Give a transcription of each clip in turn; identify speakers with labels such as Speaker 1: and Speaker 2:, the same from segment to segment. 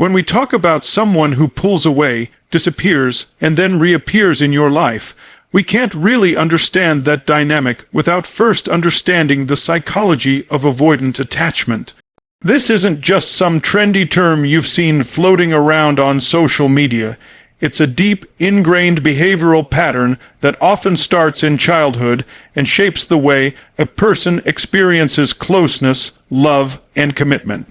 Speaker 1: When we talk about someone who pulls away, disappears, and then reappears in your life, we can't really understand that dynamic without first understanding the psychology of avoidant attachment. This isn't just some trendy term you've seen floating around on social media. It's a deep, ingrained behavioral pattern that often starts in childhood and shapes the way a person experiences closeness, love, and commitment.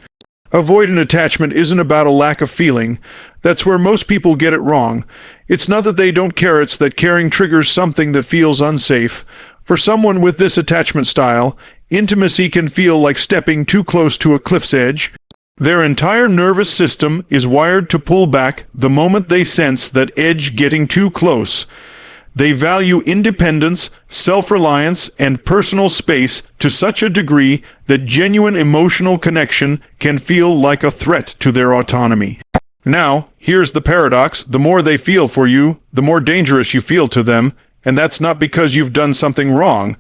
Speaker 1: Avoidant attachment isn't about a lack of feeling. That's where most people get it wrong. It's not that they don't care, it's that caring triggers something that feels unsafe. For someone with this attachment style, intimacy can feel like stepping too close to a cliff's edge. Their entire nervous system is wired to pull back the moment they sense that edge getting too close. They value independence, self-reliance, and personal space to such a degree that genuine emotional connection can feel like a threat to their autonomy. Now, here's the paradox. The more they feel for you, the more dangerous you feel to them, and that's not because you've done something wrong.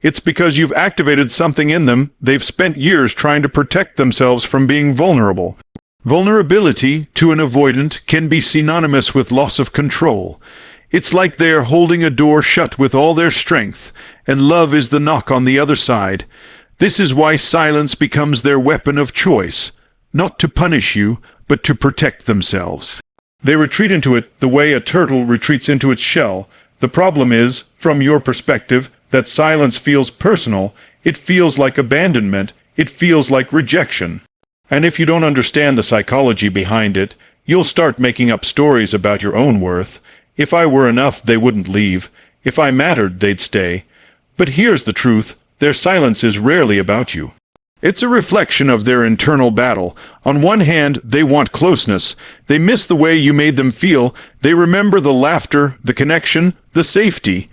Speaker 1: It's because you've activated something in them they've spent years trying to protect themselves from being vulnerable. Vulnerability to an avoidant can be synonymous with loss of control. It's like they're holding a door shut with all their strength, and love is the knock on the other side. This is why silence becomes their weapon of choice, not to punish you, but to protect themselves. They retreat into it the way a turtle retreats into its shell. The problem is, from your perspective, that silence feels personal. It feels like abandonment. It feels like rejection. And if you don't understand the psychology behind it, you'll start making up stories about your own worth. If I were enough, they wouldn't leave. If I mattered, they'd stay. But here's the truth. Their silence is rarely about you. It's a reflection of their internal battle. On one hand, they want closeness. They miss the way you made them feel. They remember the laughter, the connection, the safety.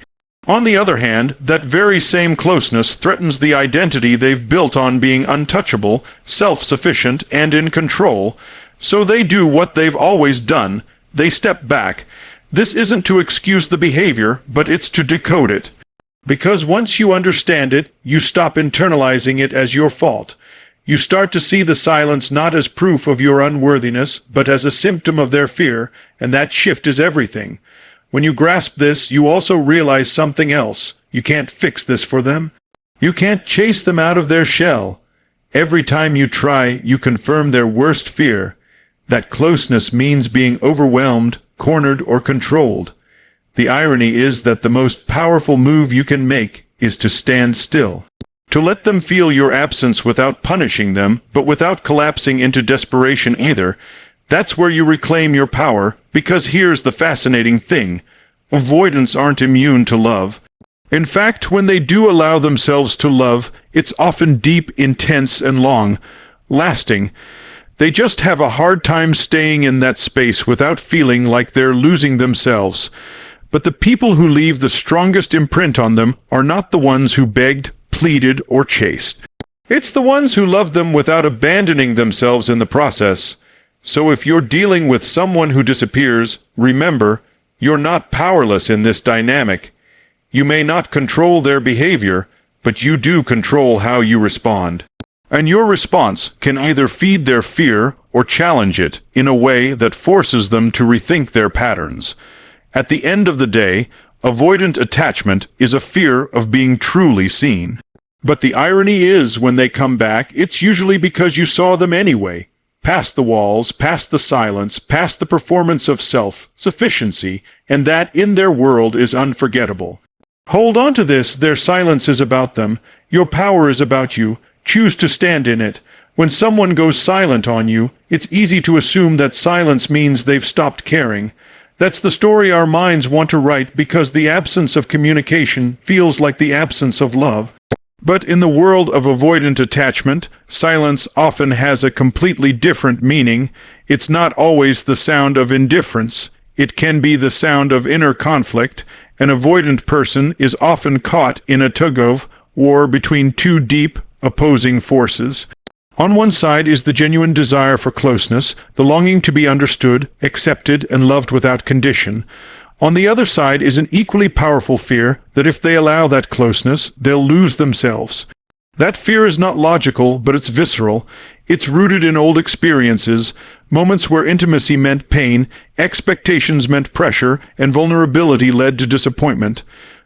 Speaker 1: On the other hand, that very same closeness threatens the identity they've built on being untouchable, self-sufficient, and in control. So they do what they've always done. They step back. This isn't to excuse the behavior, but it's to decode it. Because once you understand it, you stop internalizing it as your fault. You start to see the silence not as proof of your unworthiness, but as a symptom of their fear, and that shift is everything. When you grasp this, you also realize something else. You can't fix this for them. You can't chase them out of their shell. Every time you try, you confirm their worst fear. That closeness means being overwhelmed, cornered, or controlled. The irony is that the most powerful move you can make is to stand still. To let them feel your absence without punishing them, but without collapsing into desperation either. That's where you reclaim your power, because here's the fascinating thing. Avoidants aren't immune to love. In fact, when they do allow themselves to love, it's often deep, intense, and long, lasting. They just have a hard time staying in that space without feeling like they're losing themselves. But the people who leave the strongest imprint on them are not the ones who begged, pleaded, or chased. It's the ones who love them without abandoning themselves in the process. So if you're dealing with someone who disappears, remember, you're not powerless in this dynamic. You may not control their behavior, but you do control how you respond. And your response can either feed their fear or challenge it in a way that forces them to rethink their patterns. At the end of the day, avoidant attachment is a fear of being truly seen. But the irony is, when they come back, it's usually because you saw them anyway. Past the walls, past the silence, past the performance of self-sufficiency, and that in their world is unforgettable. Hold on to this. Their silence is about them. Your power is about you. Choose to stand in it. When someone goes silent on you, it's easy to assume that silence means they've stopped caring. That's the story our minds want to write because the absence of communication feels like the absence of love. But in the world of avoidant attachment, silence often has a completely different meaning. It's not always the sound of indifference. It can be the sound of inner conflict. An avoidant person is often caught in a tug-of-war between two deep, opposing forces. On one side is the genuine desire for closeness, the longing to be understood, accepted, and loved without condition. On the other side is an equally powerful fear that if they allow that closeness, they'll lose themselves. That fear is not logical, but it's visceral. It's rooted in old experiences, Moments where intimacy meant pain, expectations meant pressure, and vulnerability led to disappointment.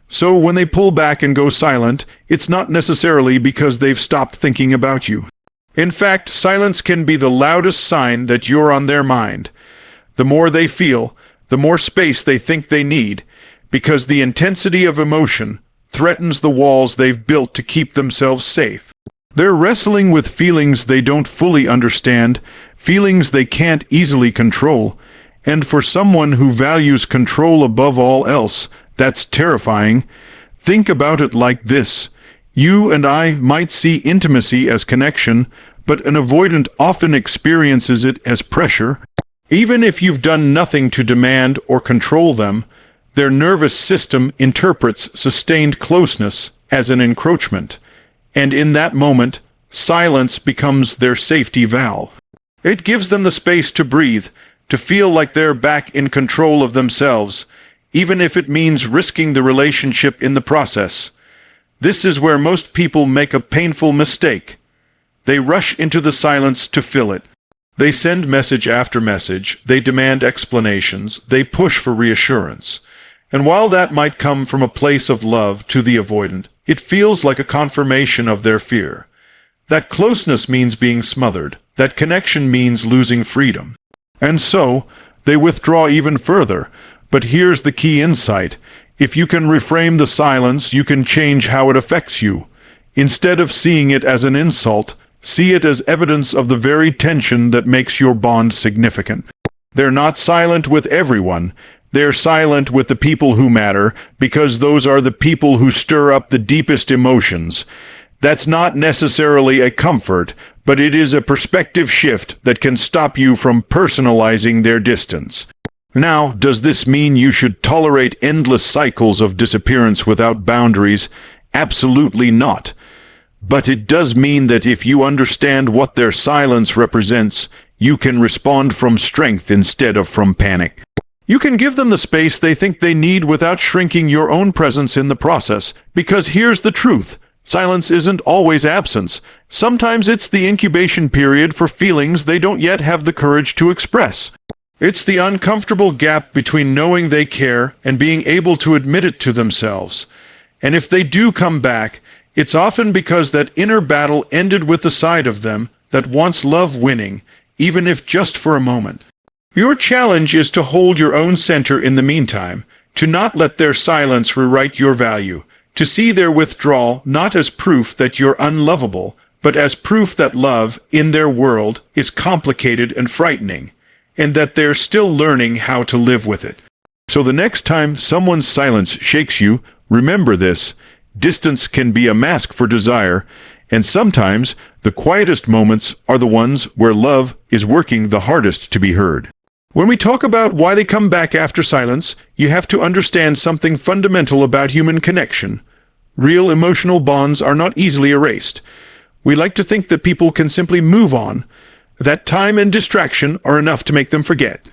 Speaker 1: So when they pull back and go silent, it's not necessarily because they've stopped thinking about you. In fact, silence can be the loudest sign that you're on their mind. The more they feel, the more space they think they need, because the intensity of emotion threatens the walls they've built to keep themselves safe. They're wrestling with feelings they don't fully understand, feelings they can't easily control, and for someone who values control above all else, that's terrifying. Think about it like this. You and I might see intimacy as connection, but an avoidant often experiences it as pressure. Even if you've done nothing to demand or control them, their nervous system interprets sustained closeness as an encroachment, and in that moment, silence becomes their safety valve. It gives them the space to breathe, to feel like they're back in control of themselves, even if it means risking the relationship in the process. This is where most people make a painful mistake. They rush into the silence to fill it. They send message after message, they demand explanations, they push for reassurance. And while that might come from a place of love to the avoidant, it feels like a confirmation of their fear. That closeness means being smothered. That connection means losing freedom. And so, they withdraw even further. But here's the key insight. If you can reframe the silence, you can change how it affects you. Instead of seeing it as an insult, see it as evidence of the very tension that makes your bond significant. They're not silent with everyone. They're silent with the people who matter, because those are the people who stir up the deepest emotions. That's not necessarily a comfort, but it is a perspective shift that can stop you from personalizing their distance. Now, does this mean you should tolerate endless cycles of disappearance without boundaries? Absolutely not. But it does mean that if you understand what their silence represents, you can respond from strength instead of from panic. You can give them the space they think they need without shrinking your own presence in the process, because here's the truth. Silence isn't always absence. Sometimes it's the incubation period for feelings they don't yet have the courage to express. It's the uncomfortable gap between knowing they care and being able to admit it to themselves. And if they do come back, it's often because that inner battle ended with the side of them that wants love winning, even if just for a moment. Your challenge is to hold your own center in the meantime, to not let their silence rewrite your value, to see their withdrawal not as proof that you're unlovable, but as proof that love, in their world, is complicated and frightening, and that they're still learning how to live with it. So the next time someone's silence shakes you, remember this: distance can be a mask for desire, and sometimes the quietest moments are the ones where love is working the hardest to be heard. When we talk about why they come back after silence, you have to understand something fundamental about human connection. Real emotional bonds are not easily erased. We like to think that people can simply move on, that time and distraction are enough to make them forget.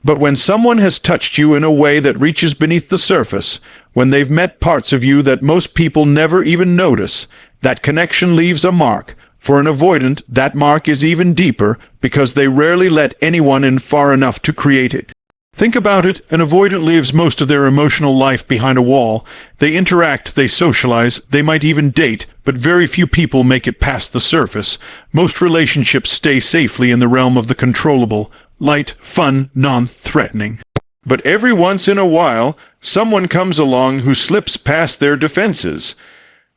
Speaker 1: But when someone has touched you in a way that reaches beneath the surface, when they've met parts of you that most people never even notice, that connection leaves a mark. For an avoidant, that mark is even deeper because they rarely let anyone in far enough to create it. Think about it, an avoidant lives most of their emotional life behind a wall. They interact, they socialize, they might even date, but very few people make it past the surface. Most relationships stay safely in the realm of the controllable, light, fun, non-threatening. But every once in a while, someone comes along who slips past their defenses.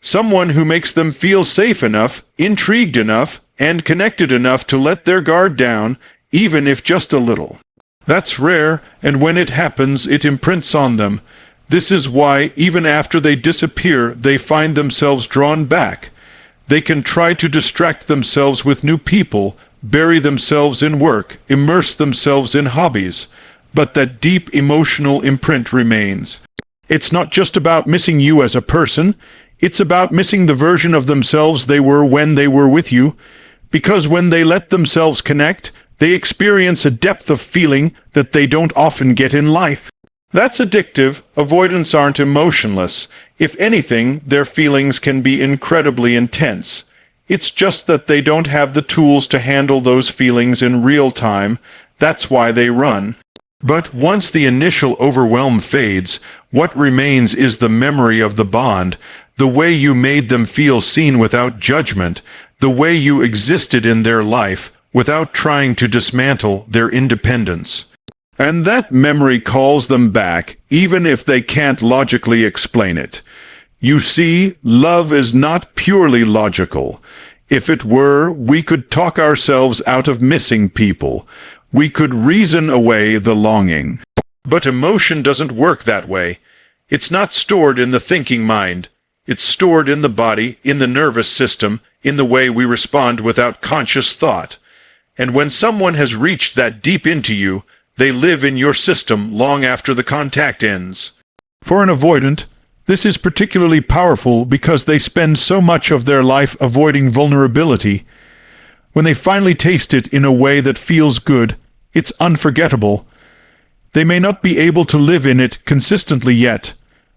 Speaker 1: Someone who makes them feel safe enough, intrigued enough, and connected enough to let their guard down, even if just a little. That's rare, and when it happens, it imprints on them. This is why, even after they disappear, they find themselves drawn back. They can try to distract themselves with new people, bury themselves in work, immerse themselves in hobbies, but that deep emotional imprint remains. It's not just about missing you as a person. It's about missing the version of themselves they were when they were with you, because when they let themselves connect, they experience a depth of feeling that they don't often get in life. That's addictive. Avoidants aren't emotionless. If anything, their feelings can be incredibly intense. It's just that they don't have the tools to handle those feelings in real time. That's why they run. But once the initial overwhelm fades, what remains is the memory of the bond, the way you made them feel seen without judgment, the way you existed in their life without trying to dismantle their independence. And that memory calls them back, even if they can't logically explain it. You see, love is not purely logical. If it were, we could talk ourselves out of missing people. We could reason away the longing. But emotion doesn't work that way. It's not stored in the thinking mind. It's stored in the body, in the nervous system, in the way we respond without conscious thought. And when someone has reached that deep into you, they live in your system long after the contact ends. For an avoidant, this is particularly powerful because they spend so much of their life avoiding vulnerability. When they finally taste it in a way that feels good, it's unforgettable. They may not be able to live in it consistently yet,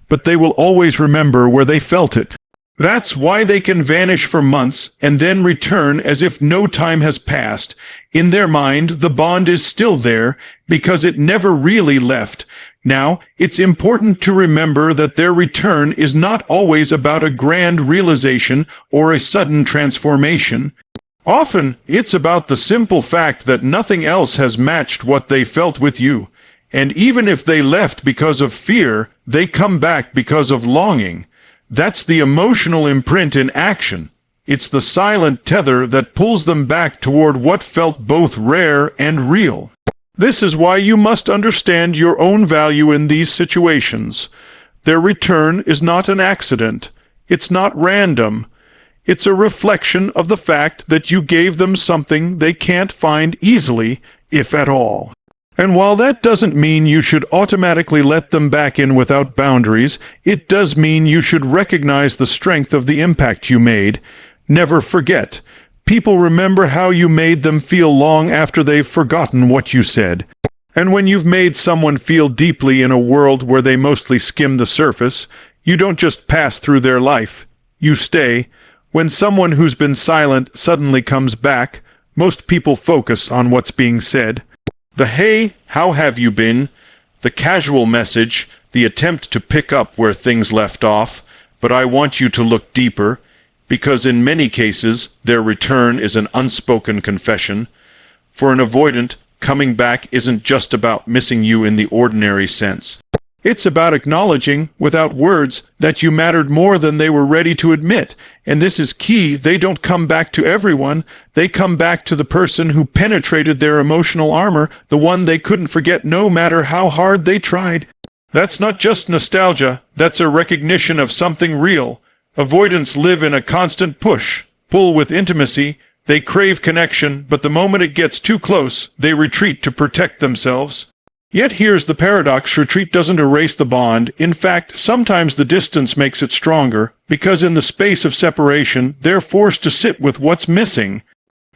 Speaker 1: but they will always remember where they felt it. That's why they can vanish for months and then return as if no time has passed. In their mind, the bond is still there because it never really left. Now, it's important to remember that their return is not always about a grand realization or a sudden transformation. Often, it's about the simple fact that nothing else has matched what they felt with you. And even if they left because of fear, they come back because of longing. That's the emotional imprint in action. It's the silent tether that pulls them back toward what felt both rare and real. This is why you must understand your own value in these situations. Their return is not an accident. It's not random. It's a reflection of the fact that you gave them something they can't find easily, if at all. And while that doesn't mean you should automatically let them back in without boundaries, it does mean you should recognize the strength of the impact you made. Never forget. People remember how you made them feel long after they've forgotten what you said. And when you've made someone feel deeply in a world where they mostly skim the surface, you don't just pass through their life. You stay. When someone who's been silent suddenly comes back, most people focus on what's being said. The "hey, how have you been?" the casual message, the attempt to pick up where things left off, but I want you to look deeper, because in many cases their return is an unspoken confession. For an avoidant, coming back isn't just about missing you in the ordinary sense. It's about acknowledging, without words, that you mattered more than they were ready to admit. And this is key. They don't come back to everyone. They come back to the person who penetrated their emotional armor, the one they couldn't forget no matter how hard they tried. That's not just nostalgia. That's a recognition of something real. Avoidants live in a constant pull with intimacy. They crave connection, but the moment it gets too close, they retreat to protect themselves. Yet here's the paradox: retreat doesn't erase the bond. In fact, sometimes the distance makes it stronger, because in the space of separation, they're forced to sit with what's missing.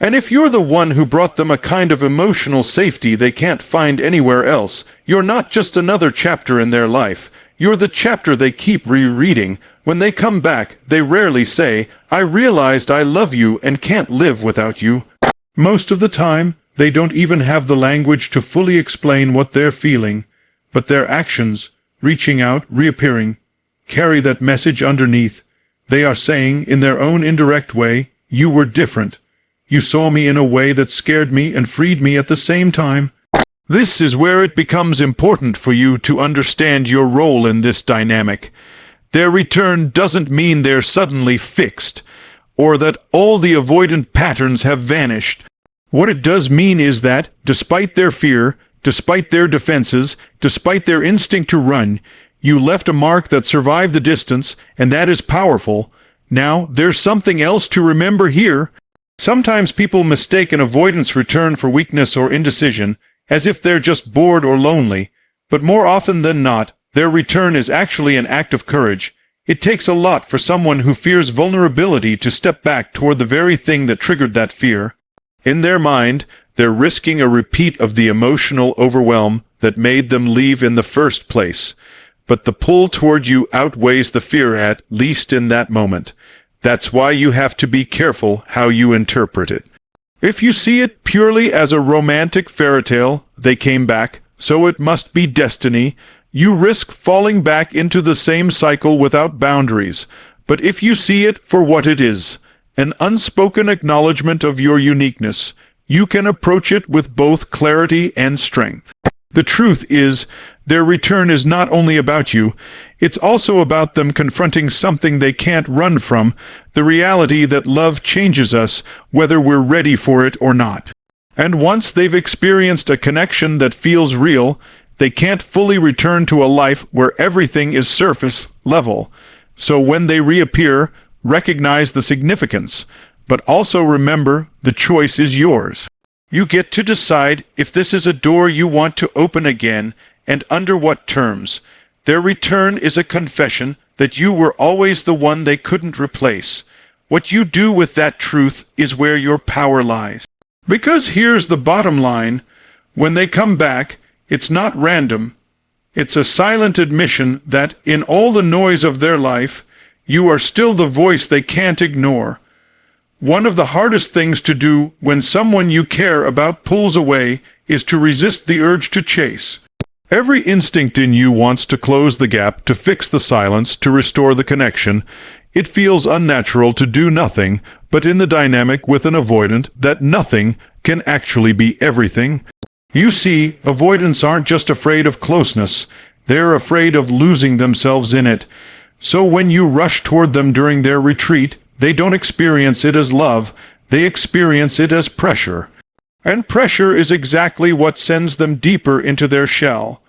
Speaker 1: And if you're the one who brought them a kind of emotional safety they can't find anywhere else, you're not just another chapter in their life. You're the chapter they keep rereading. When they come back, they rarely say, "I realized I love you and can't live without you." Most of the time, they don't even have the language to fully explain what they're feeling, but their actions, reaching out, reappearing, carry that message underneath. They are saying, in their own indirect way, "You were different. You saw me in a way that scared me and freed me at the same time." This is where it becomes important for you to understand your role in this dynamic. Their return doesn't mean they're suddenly fixed, or that all the avoidant patterns have vanished. What it does mean is that, despite their fear, despite their defenses, despite their instinct to run, you left a mark that survived the distance, and that is powerful. Now, there's something else to remember here. Sometimes people mistake an avoidance return for weakness or indecision, as if they're just bored or lonely, but more often than not, their return is actually an act of courage. It takes a lot for someone who fears vulnerability to step back toward the very thing that triggered that fear. In their mind, they're risking a repeat of the emotional overwhelm that made them leave in the first place. But the pull toward you outweighs the fear, at least in that moment. That's why you have to be careful how you interpret it. If you see it purely as a romantic fairy tale, they came back, so it must be destiny, you risk falling back into the same cycle without boundaries. But if you see it for what it is, an unspoken acknowledgement of your uniqueness, you can approach it with both clarity and strength. The truth is, their return is not only about you, it's also about them confronting something they can't run from, the reality that love changes us, whether we're ready for it or not. And once they've experienced a connection that feels real, they can't fully return to a life where everything is surface level. So when they reappear, recognize the significance, but also remember the choice is yours. You get to decide if this is a door you want to open again, and under what terms. Their return is a confession that you were always the one they couldn't replace. What you do with that truth is where your power lies. Because here's the bottom line, when they come back, it's not random. It's a silent admission that, in all the noise of their life, you are still the voice they can't ignore. One of the hardest things to do when someone you care about pulls away is to resist the urge to chase. Every instinct in you wants to close the gap, to fix the silence, to restore the connection. It feels unnatural to do nothing, but in the dynamic with an avoidant, that nothing can actually be everything. You see, avoidants aren't just afraid of closeness, they're afraid of losing themselves in it. So when you rush toward them during their retreat, they don't experience it as love, they experience it as pressure. And pressure is exactly what sends them deeper into their shell.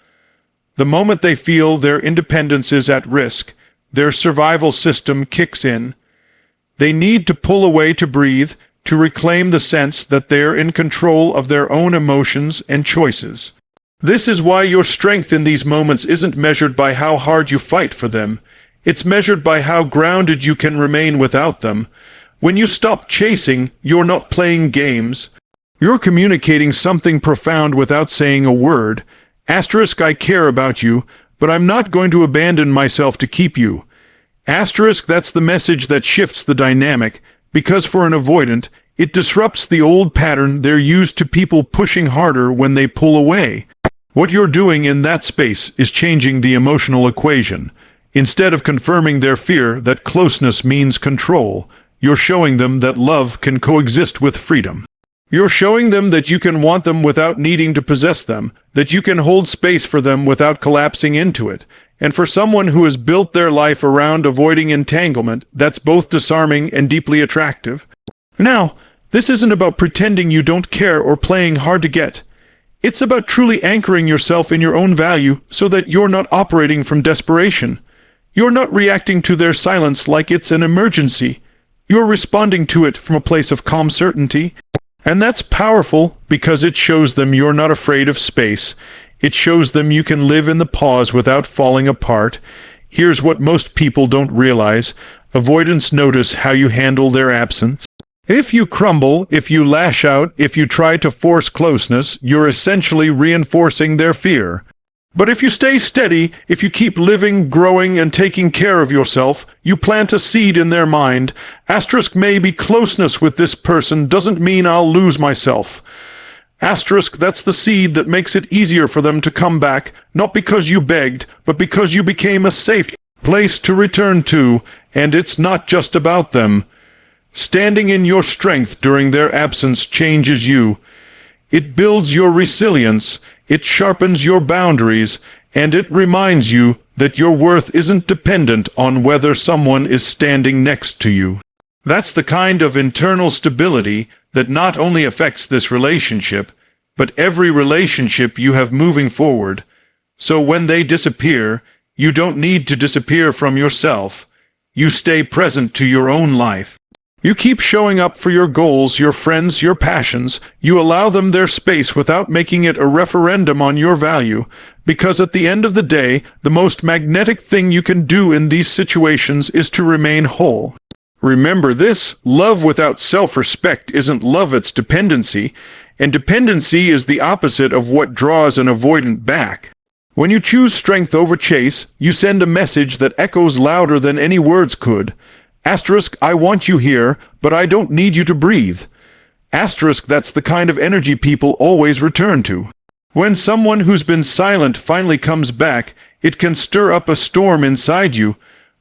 Speaker 1: The moment they feel their independence is at risk, their survival system kicks in. They need to pull away to breathe, to reclaim the sense that they're in control of their own emotions and choices. This is why your strength in these moments isn't measured by how hard you fight for them. It's measured by how grounded you can remain without them. When you stop chasing, you're not playing games. You're communicating something profound without saying a word. Asterisk, I care about you, but I'm not going to abandon myself to keep you. Asterisk, that's the message that shifts the dynamic, because for an avoidant, it disrupts the old pattern they're used to people pushing harder when they pull away. What you're doing in that space is changing the emotional equation. Instead of confirming their fear that closeness means control, you're showing them that love can coexist with freedom. You're showing them that you can want them without needing to possess them, that you can hold space for them without collapsing into it. And for someone who has built their life around avoiding entanglement, that's both disarming and deeply attractive. Now, this isn't about pretending you don't care or playing hard to get. It's about truly anchoring yourself in your own value so that you're not operating from desperation. You're not reacting to their silence like it's an emergency. You're responding to it from a place of calm certainty. And that's powerful because it shows them you're not afraid of space. It shows them you can live in the pause without falling apart. Here's what most people don't realize. Avoidants notice how you handle their absence. If you crumble, if you lash out, if you try to force closeness, you're essentially reinforcing their fear. But if you stay steady, if you keep living, growing, and taking care of yourself, you plant a seed in their mind. Asterisk, maybe closeness with this person doesn't mean I'll lose myself. Asterisk, that's the seed that makes it easier for them to come back, not because you begged, but because you became a safe place to return to, and it's not just about them. Standing in your strength during their absence changes you. It builds your resilience, it sharpens your boundaries, and it reminds you that your worth isn't dependent on whether someone is standing next to you. That's the kind of internal stability that not only affects this relationship, but every relationship you have moving forward. So when they disappear, you don't need to disappear from yourself. You stay present to your own life. You keep showing up for your goals, your friends, your passions. You allow them their space without making it a referendum on your value, because at the end of the day, the most magnetic thing you can do in these situations is to remain whole. Remember this, love without self-respect isn't love, it's dependency, and dependency is the opposite of what draws an avoidant back. When you choose strength over chase, you send a message that echoes louder than any words could. Asterisk, I want you here, but I don't need you to breathe. Asterisk, that's the kind of energy people always return to. When someone who's been silent finally comes back, it can stir up a storm inside you.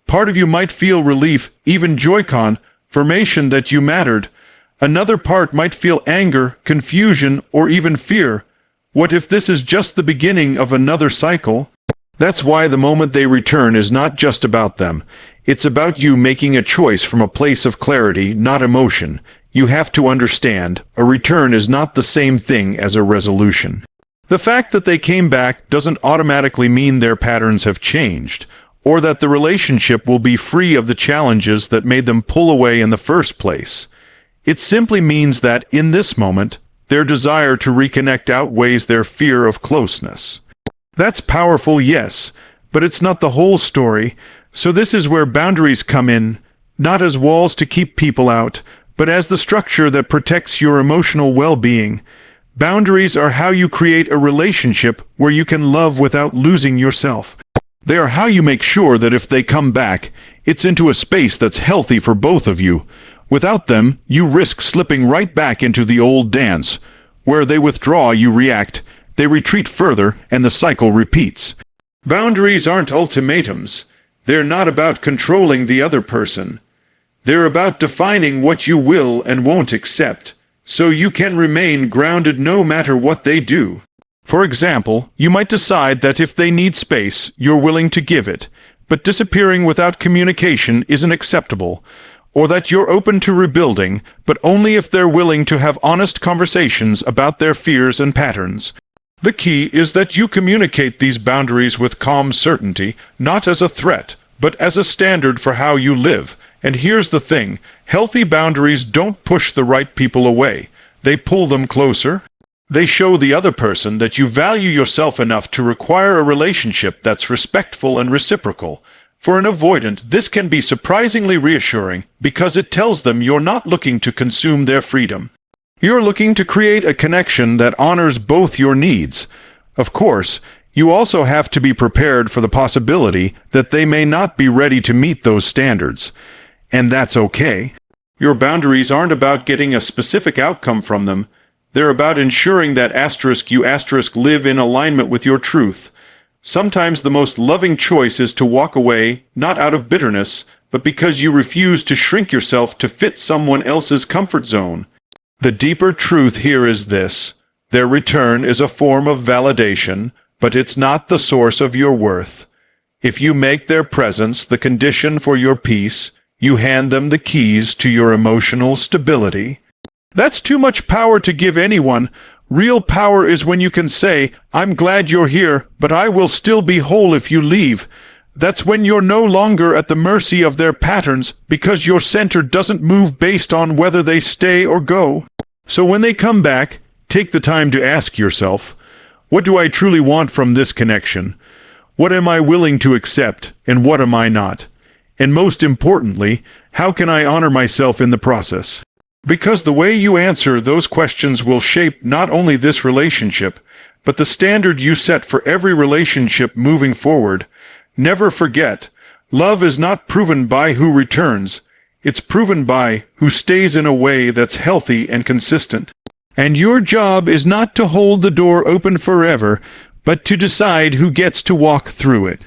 Speaker 1: Part of you might feel relief, even confirmation that you mattered. Another part might feel anger, confusion, or even fear. What if this is just the beginning of another cycle? That's why the moment they return is not just about them. It's about you making a choice from a place of clarity, not emotion. You have to understand, a return is not the same thing as a resolution. The fact that they came back doesn't automatically mean their patterns have changed, or that the relationship will be free of the challenges that made them pull away in the first place. It simply means that, in this moment, their desire to reconnect outweighs their fear of closeness. That's powerful, yes, but it's not the whole story. So this is where boundaries come in, not as walls to keep people out, but as the structure that protects your emotional well-being. Boundaries are how you create a relationship where you can love without losing yourself. They are how you make sure that if they come back, it's into a space that's healthy for both of you. Without them, you risk slipping right back into the old dance. Where they withdraw, you react. They retreat further, and the cycle repeats. Boundaries aren't ultimatums. They're not about controlling the other person. They're about defining what you will and won't accept, so you can remain grounded no matter what they do. For example, you might decide that if they need space, you're willing to give it, but disappearing without communication isn't acceptable, or that you're open to rebuilding, but only if they're willing to have honest conversations about their fears and patterns. The key is that you communicate these boundaries with calm certainty, not as a threat, but as a standard for how you live. And here's the thing, healthy boundaries don't push the right people away. They pull them closer. They show the other person that you value yourself enough to require a relationship that's respectful and reciprocal. For an avoidant, this can be surprisingly reassuring because it tells them you're not looking to consume their freedom. You're looking to create a connection that honors both your needs. Of course, you also have to be prepared for the possibility that they may not be ready to meet those standards. And that's okay. Your boundaries aren't about getting a specific outcome from them. They're about ensuring that you live in alignment with your truth. Sometimes the most loving choice is to walk away, not out of bitterness, but because you refuse to shrink yourself to fit someone else's comfort zone. The deeper truth here is this: their return is a form of validation, but it's not the source of your worth. If you make their presence the condition for your peace, you hand them the keys to your emotional stability. That's too much power to give anyone. Real power is when you can say, I'm glad you're here, but I will still be whole if you leave. That's when you're no longer at the mercy of their patterns because your center doesn't move based on whether they stay or go. So when they come back, take the time to ask yourself, what do I truly want from this connection? What am I willing to accept, and what am I not? And most importantly, how can I honor myself in the process? Because the way you answer those questions will shape not only this relationship, but the standard you set for every relationship moving forward. Never forget, love is not proven by who returns. It's proven by who stays in a way that's healthy and consistent. And your job is not to hold the door open forever, but to decide who gets to walk through it.